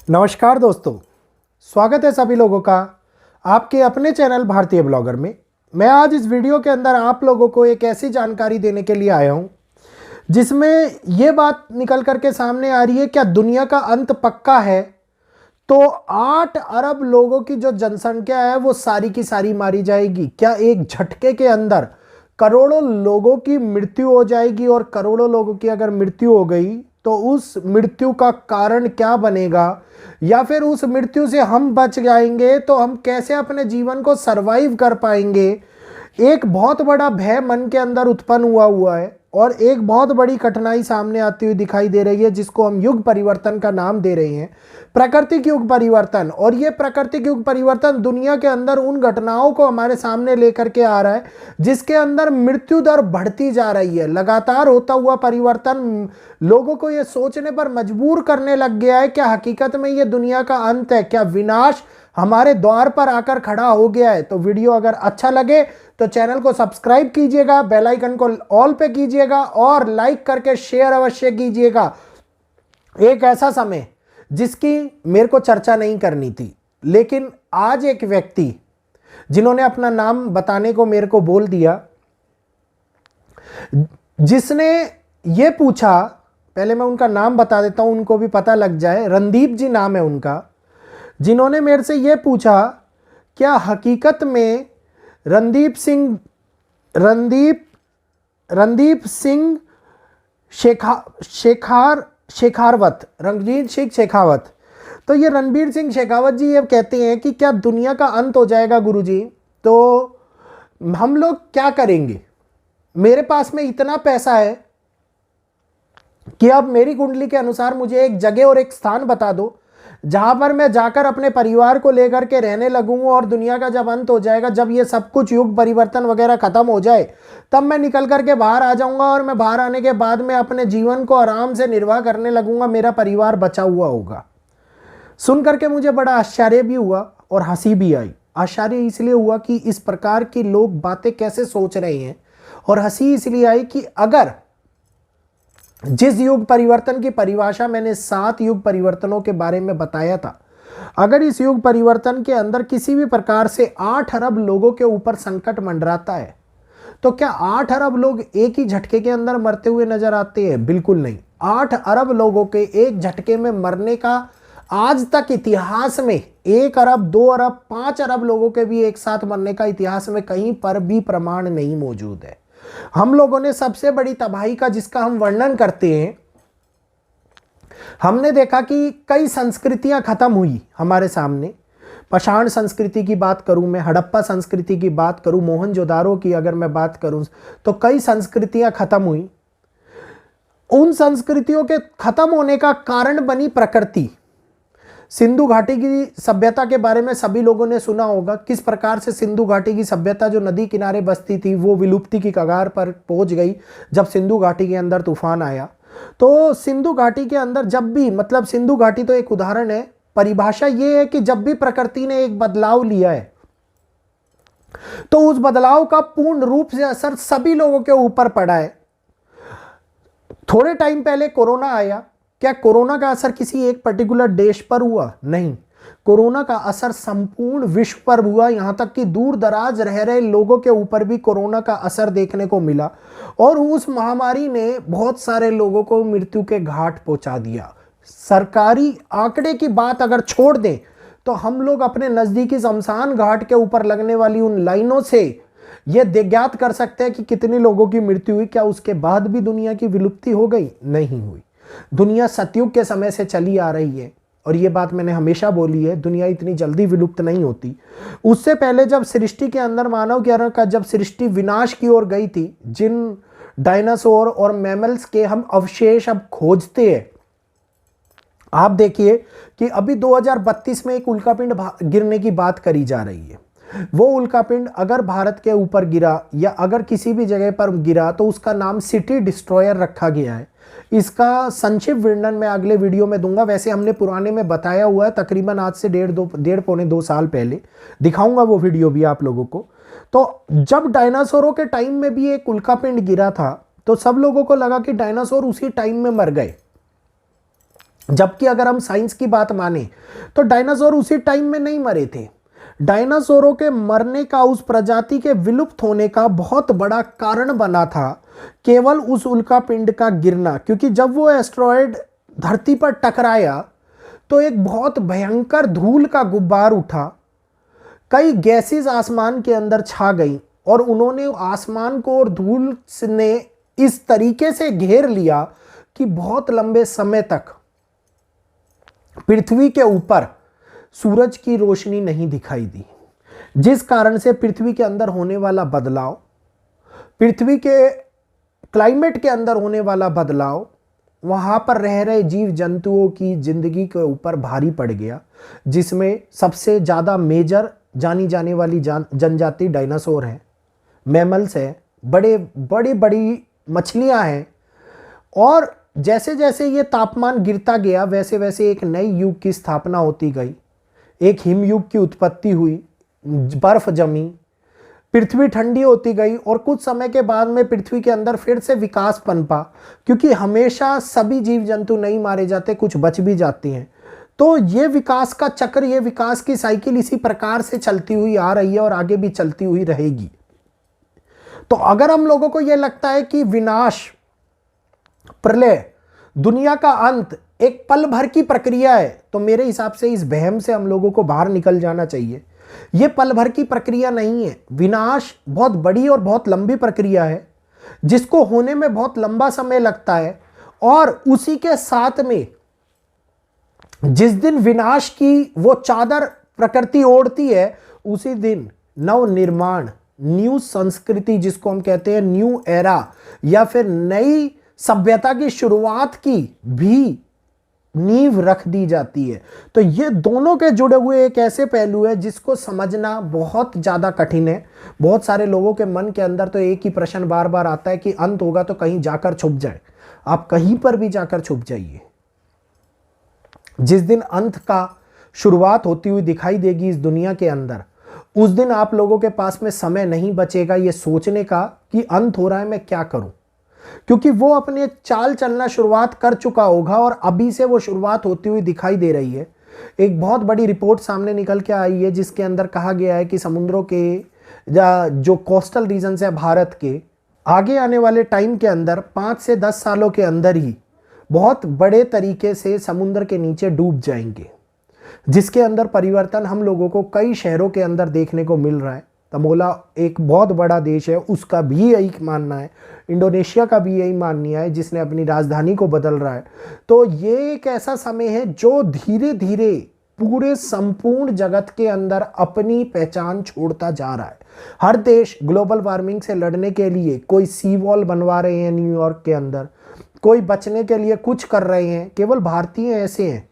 नमस्कार दोस्तों, स्वागत है सभी लोगों का आपके अपने चैनल भारतीय ब्लॉगर में। मैं आज इस वीडियो के अंदर आप लोगों को एक ऐसी जानकारी देने के लिए आया हूं जिसमें ये बात निकल करके सामने आ रही है, क्या दुनिया का अंत पक्का है? तो 8 अरब लोगों की जो जनसंख्या है वो सारी की सारी मारी जाएगी। क्या एक झटके के अंदर करोड़ों लोगों की मृत्यु हो जाएगी? और करोड़ों लोगों की अगर मृत्यु हो गई तो उस मृत्यु का कारण क्या बनेगा, या फिर उस मृत्यु से हम बच जाएंगे तो हम कैसे अपने जीवन को सरवाइव कर पाएंगे? एक बहुत बड़ा भय मन के अंदर उत्पन्न हुआ है और एक बहुत बड़ी कठिनाई सामने आती हुई दिखाई दे रही है, जिसको हम युग परिवर्तन का नाम दे रहे हैं, प्राकृतिक युग परिवर्तन। और ये प्राकृतिक युग परिवर्तन दुनिया के अंदर उन घटनाओं को हमारे सामने लेकर के आ रहा है जिसके अंदर मृत्यु दर बढ़ती जा रही है। लगातार होता हुआ परिवर्तन लोगों को ये सोचने पर मजबूर करने लग गया है, क्या हकीकत में ये दुनिया का अंत है? क्या विनाश हमारे द्वार पर आकर खड़ा हो गया है? तो वीडियो अगर अच्छा लगे तो चैनल को सब्सक्राइब कीजिएगा, बेल आइकन को ऑल पे कीजिएगा और लाइक करके शेयर अवश्य कीजिएगा। एक ऐसा समय जिसकी मेरे को चर्चा नहीं करनी थी, लेकिन आज एक व्यक्ति जिन्होंने अपना नाम बताने को मेरे को बोल दिया, जिसने ये पूछा, पहले मैं उनका नाम बता देता हूं, उनको भी पता लग जाए। रणदीप जी नाम है उनका, जिन्होंने मेरे से ये पूछा, क्या हकीकत में रणदीप सिंह शेखावत, रणवीर सिंह शेखावत। तो ये रणवीर सिंह शेखावत जी ये कहते हैं कि क्या दुनिया का अंत हो जाएगा गुरुजी, तो हम लोग क्या करेंगे? मेरे पास में इतना पैसा है कि अब मेरी कुंडली के अनुसार मुझे एक जगह और एक स्थान बता दो जहां पर मैं जाकर अपने परिवार को लेकर के रहने लगूंगा, और दुनिया का जब अंत हो जाएगा, जब ये सब कुछ युग परिवर्तन वगैरह खत्म हो जाए, तब मैं निकल करके बाहर आ जाऊंगा और मैं बाहर आने के बाद में अपने जीवन को आराम से निर्वाह करने लगूंगा, मेरा परिवार बचा हुआ होगा। सुन करके मुझे बड़ा आश्चर्य भी हुआ और हंसी भी आई। आश्चर्य इसलिए हुआ कि इस प्रकार की लोग बातें कैसे सोच रहे हैं, और हंसी इसलिए आई कि अगर जिस युग परिवर्तन की परिभाषा मैंने 7 युग परिवर्तनों के बारे में बताया था, अगर इस युग परिवर्तन के अंदर किसी भी प्रकार से 8 अरब लोगों के ऊपर संकट मंडराता है, तो क्या 8 अरब लोग एक ही झटके के अंदर मरते हुए नजर आते हैं? बिल्कुल नहीं। 8 अरब लोगों के एक झटके में मरने का आज तक इतिहास में 1 अरब, 2 अरब, 5 अरब लोगों के भी एक साथ मरने का इतिहास में कहीं पर भी प्रमाण नहीं मौजूद है। हम लोगों ने सबसे बड़ी तबाही का जिसका हम वर्णन करते हैं, हमने देखा कि कई संस्कृतियां खत्म हुई हमारे सामने। पाषाण संस्कृति की बात करूं मैं, हड़प्पा संस्कृति की बात करूं, मोहनजोदारो की अगर मैं बात करूं, तो कई संस्कृतियां खत्म हुई। उन संस्कृतियों के खत्म होने का कारण बनी प्रकृति। सिंधु घाटी की सभ्यता के बारे में सभी लोगों ने सुना होगा, किस प्रकार से सिंधु घाटी की सभ्यता जो नदी किनारे बसती थी वो विलुप्ति की कगार पर पहुंच गई जब सिंधु घाटी के अंदर तूफान आया। तो सिंधु घाटी के अंदर जब भी, मतलब सिंधु घाटी तो एक उदाहरण है, परिभाषा ये है कि जब भी प्रकृति ने एक बदलाव लिया है तो उस बदलाव का पूर्ण रूप से असर सभी लोगों के ऊपर पड़ा है। थोड़े टाइम पहले कोरोना आया, क्या कोरोना का असर किसी एक पर्टिकुलर देश पर हुआ? नहीं, कोरोना का असर संपूर्ण विश्व पर हुआ। यहां तक कि दूर दराज रह रहे लोगों के ऊपर भी कोरोना का असर देखने को मिला, और उस महामारी ने बहुत सारे लोगों को मृत्यु के घाट पहुंचा दिया। सरकारी आंकड़े की बात अगर छोड़ दें तो हम लोग अपने नजदीकी शमशान घाट के ऊपर लगने वाली उन लाइनों से यह ज्ञात कर सकते हैं कि कितने लोगों की मृत्यु हुई। क्या उसके बाद भी दुनिया की विलुप्ति हो गई? नहीं हुई। दुनिया सतयुग के समय से चली आ रही है, और यह बात मैंने हमेशा बोली है, दुनिया इतनी जल्दी विलुप्त नहीं होती। उससे पहले जब सृष्टि के अंदर मानव के का जब सृष्टि विनाश की ओर गई थी, जिन डायनासोर और मैमल्स के हम अवशेष अब खोजते हैं, आप देखिए कि अभी 2032 में एक उल्कापिंड गिरने की बात करी जा रही है। वो उल्कापिंड अगर भारत के ऊपर गिरा या अगर किसी भी जगह पर गिरा तो उसका नाम सिटी डिस्ट्रॉयर रखा गया है। इसका संक्षिप्त वर्णन मैं अगले वीडियो में दूंगा। वैसे हमने पुराने में बताया हुआ है, तकरीबन आज से डेढ़ पौने 2 साल पहले दिखाऊंगा वो वीडियो भी आप लोगों को। तो जब डायनासोरों के टाइम में भी एक उल्कापिंड गिरा था तो सब लोगों को लगा कि डायनासोर उसी टाइम में मर गए, जबकि अगर हम साइंस की बात माने तो डायनासोर उसी टाइम में नहीं मरे थे। डायनासोरों के मरने का, उस प्रजाति के विलुप्त होने का बहुत बड़ा कारण बना था केवल उस उल्का पिंड का गिरना, क्योंकि जब वो एस्ट्रॉयड धरती पर टकराया तो एक बहुत भयंकर धूल का गुब्बार उठा, कई गैसेस आसमान के अंदर छा गई और उन्होंने आसमान को और धूल ने इस तरीके से घेर लिया कि बहुत लंबे समय तक पृथ्वी के ऊपर सूरज की रोशनी नहीं दिखाई दी, जिस कारण से पृथ्वी के अंदर होने वाला बदलाव, पृथ्वी के क्लाइमेट के अंदर होने वाला बदलाव वहाँ पर रह रहे जीव जंतुओं की जिंदगी के ऊपर भारी पड़ गया, जिसमें सबसे ज़्यादा मेजर जानी जाने वाली जनजाति डायनासोर है, मैमल्स है, बड़ी मछलियाँ हैं। और जैसे जैसे ये तापमान गिरता गया वैसे वैसे एक नई युग की स्थापना होती गई, एक हिमयुग की उत्पत्ति हुई, बर्फ जमी, पृथ्वी ठंडी होती गई और कुछ समय के बाद में पृथ्वी के अंदर फिर से विकास पनपा, क्योंकि हमेशा सभी जीव जंतु नहीं मारे जाते, कुछ बच भी जाती हैं। तो ये विकास का चक्र, ये विकास की साइकिल इसी प्रकार से चलती हुई आ रही है और आगे भी चलती हुई रहेगी। तो अगर हम लोगों को यह लगता है कि विनाश, प्रलय, दुनिया का अंत एक पल भर की प्रक्रिया है, तो मेरे हिसाब से इस वहम से हम लोगों को बाहर निकल जाना चाहिए। यह पल भर की प्रक्रिया नहीं है। विनाश बहुत बड़ी और बहुत लंबी प्रक्रिया है, जिसको होने में बहुत लंबा समय लगता है। और उसी के साथ में जिस दिन विनाश की वो चादर प्रकृति ओढ़ती है, उसी दिन नव निर्माण, न्यू संस्कृति, जिसको हम कहते हैं न्यू एरा या फिर नई सभ्यता की शुरुआत की भी नींव रख दी जाती है। तो ये दोनों के जुड़े हुए एक ऐसे पहलू है जिसको समझना बहुत ज़्यादा कठिन है। बहुत सारे लोगों के मन के अंदर तो एक ही प्रश्न बार बार आता है कि अंत होगा तो कहीं जाकर छुप जाए। आप कहीं पर भी जाकर छुप जाइए, जिस दिन अंत का शुरुआत होती हुई दिखाई देगी इस दुनिया के अंदर, उस दिन आप लोगों के पास में समय नहीं बचेगा ये सोचने का कि अंत हो रहा है, मैं क्या करूं, क्योंकि वो अपने चाल चलना शुरुआत कर चुका होगा और अभी से वो शुरुआत होती हुई दिखाई दे रही है। एक बहुत बड़ी रिपोर्ट सामने निकल के आई है जिसके अंदर कहा गया है कि समुद्रों के जो कोस्टल रीजन है भारत के, आगे आने वाले टाइम के अंदर 5 से 10 सालों के अंदर ही बहुत बड़े तरीके से समुद्र के नीचे डूब जाएंगे, जिसके अंदर परिवर्तन हम लोगों को कई शहरों के अंदर देखने को मिल रहा है। तमोला एक बहुत बड़ा देश है, उसका भी यही मानना है, इंडोनेशिया का भी यही मानना है, जिसने अपनी राजधानी को बदल रहा है। तो ये एक ऐसा समय है जो धीरे धीरे पूरे संपूर्ण जगत के अंदर अपनी पहचान छोड़ता जा रहा है। हर देश ग्लोबल वार्मिंग से लड़ने के लिए कोई सी वॉल बनवा रहे हैं न्यूयॉर्क के अंदर, कोई बचने के लिए कुछ कर रहे हैं। केवल भारतीय ऐसे हैं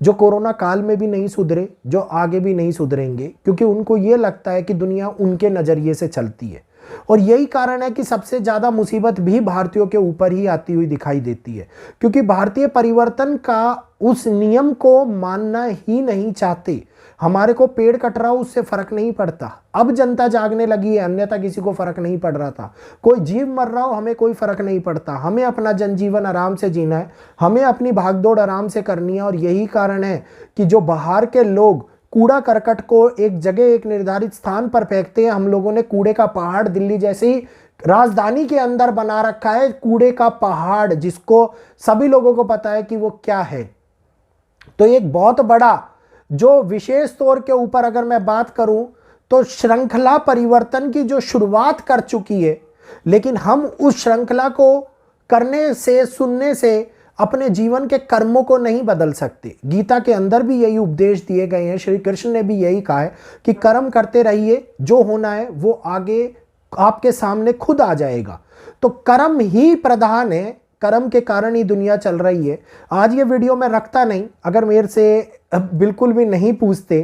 जो कोरोना काल में भी नहीं सुधरे, जो आगे भी नहीं सुधरेंगे, क्योंकि उनको ये लगता है कि दुनिया उनके नज़रिए से चलती है। और यही कारण है कि सबसे ज़्यादा मुसीबत भी भारतीयों के ऊपर ही आती हुई दिखाई देती है, क्योंकि भारतीय परिवर्तन का उस नियम को मानना ही नहीं चाहते। हमारे को पेड़ कट रहा हो उससे फर्क नहीं पड़ता, अब जनता जागने लगी है, अन्यथा किसी को फर्क नहीं पड़ रहा था। कोई जीव मर रहा हो हमें कोई फर्क नहीं पड़ता, हमें अपना जनजीवन आराम से जीना है, हमें अपनी भागदौड़ आराम से करनी है। और यही कारण है कि जो बाहर के लोग कूड़ा करकट को एक जगह, एक निर्धारित स्थान पर फेंकते हैं, हम लोगों ने कूड़े का पहाड़ दिल्ली जैसी राजधानी के अंदर बना रखा है, कूड़े का पहाड़, जिसको सभी लोगों को पता है कि वो क्या है। तो एक बहुत बड़ा जो विशेष तौर के ऊपर अगर मैं बात करूं तो श्रृंखला परिवर्तन की जो शुरुआत कर चुकी है, लेकिन हम उस श्रृंखला को करने से, सुनने से अपने जीवन के कर्मों को नहीं बदल सकते। गीता के अंदर भी यही उपदेश दिए गए हैं, श्री कृष्ण ने भी यही कहा है कि कर्म करते रहिए, जो होना है वो आगे आपके सामने खुद आ जाएगा। तो कर्म ही प्रधान है, कर्म के कारण ही दुनिया चल रही है। आज ये वीडियो मैं रखता नहीं अगर मेरे से बिल्कुल भी नहीं पूछते,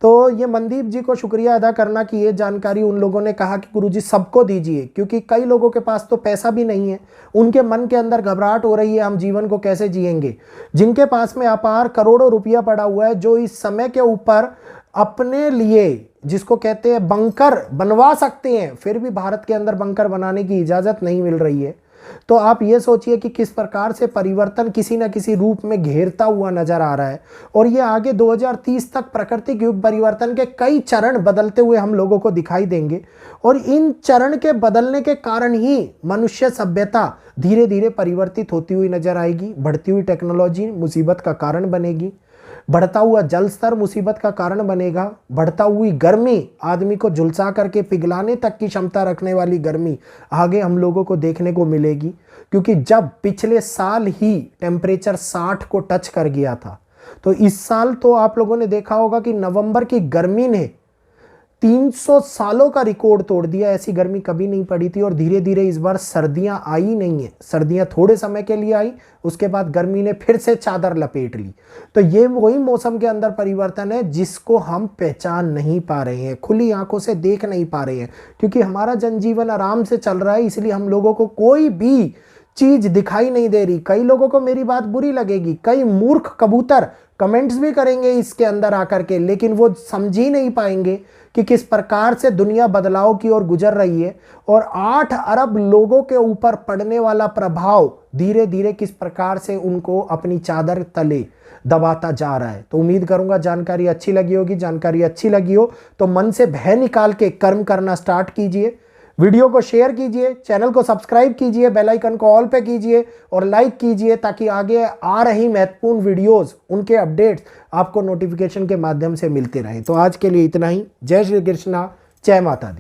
तो ये मनदीप जी को शुक्रिया अदा करना कि ये जानकारी उन लोगों ने कहा कि गुरुजी सबको दीजिए, क्योंकि कई लोगों के पास तो पैसा भी नहीं है, उनके मन के अंदर घबराहट हो रही है हम जीवन को कैसे जिएंगे। जिनके पास में अपार करोड़ों रुपया पड़ा हुआ है, जो इस समय के ऊपर अपने लिए, जिसको कहते हैं बंकर बनवा सकते हैं, फिर भी भारत के अंदर बंकर बनाने की इजाज़त नहीं मिल रही है। तो आप ये सोचिए कि किस प्रकार से परिवर्तन किसी न किसी रूप में घेरता हुआ नजर आ रहा है। और ये आगे 2030 तक प्राकृतिक युग परिवर्तन के कई चरण बदलते हुए हम लोगों को दिखाई देंगे। और इन चरण के बदलने के कारण ही मनुष्य सभ्यता धीरे धीरे परिवर्तित होती हुई नजर आएगी। बढ़ती हुई टेक्नोलॉजी मुसीबत का कारण बनेगी, बढ़ता हुआ जल स्तर मुसीबत का कारण बनेगा, बढ़ता हुई गर्मी, आदमी को झुलसा करके पिघलाने तक की क्षमता रखने वाली गर्मी आगे हम लोगों को देखने को मिलेगी। क्योंकि जब पिछले साल ही टेम्परेचर 60 को टच कर गया था, तो इस साल तो आप लोगों ने देखा होगा कि नवंबर की गर्मी ने 300 सालों का रिकॉर्ड तोड़ दिया। ऐसी गर्मी कभी नहीं पड़ी थी। और धीरे धीरे इस बार सर्दियां आई नहीं है, सर्दियां थोड़े समय के लिए आई, उसके बाद गर्मी ने फिर से चादर लपेट ली। तो ये वही मौसम के अंदर परिवर्तन है जिसको हम पहचान नहीं पा रहे हैं, खुली आंखों से देख नहीं पा रहे हैं। क्योंकि हमारा जनजीवन आराम से चल रहा है, इसलिए हम लोगों को कोई भी चीज दिखाई नहीं दे रही। कई लोगों को मेरी बात बुरी लगेगी, कई मूर्ख कबूतर कमेंट्स भी करेंगे इसके अंदर आकर के, लेकिन वो समझ ही नहीं पाएंगे कि किस प्रकार से दुनिया बदलाव की ओर गुजर रही है और 8 अरब लोगों के ऊपर पड़ने वाला प्रभाव धीरे धीरे किस प्रकार से उनको अपनी चादर तले दबाता जा रहा है। तो उम्मीद करूंगा जानकारी अच्छी लगी होगी। जानकारी अच्छी लगी हो तो मन से भय निकाल के कर्म करना स्टार्ट कीजिए। वीडियो को शेयर कीजिए, चैनल को सब्सक्राइब कीजिए, बेल आइकन को ऑल पे कीजिए और लाइक कीजिए, ताकि आगे आ रही महत्वपूर्ण वीडियोस, उनके अपडेट्स आपको नोटिफिकेशन के माध्यम से मिलते रहें। तो आज के लिए इतना ही। जय श्री कृष्णा, जय माता दी।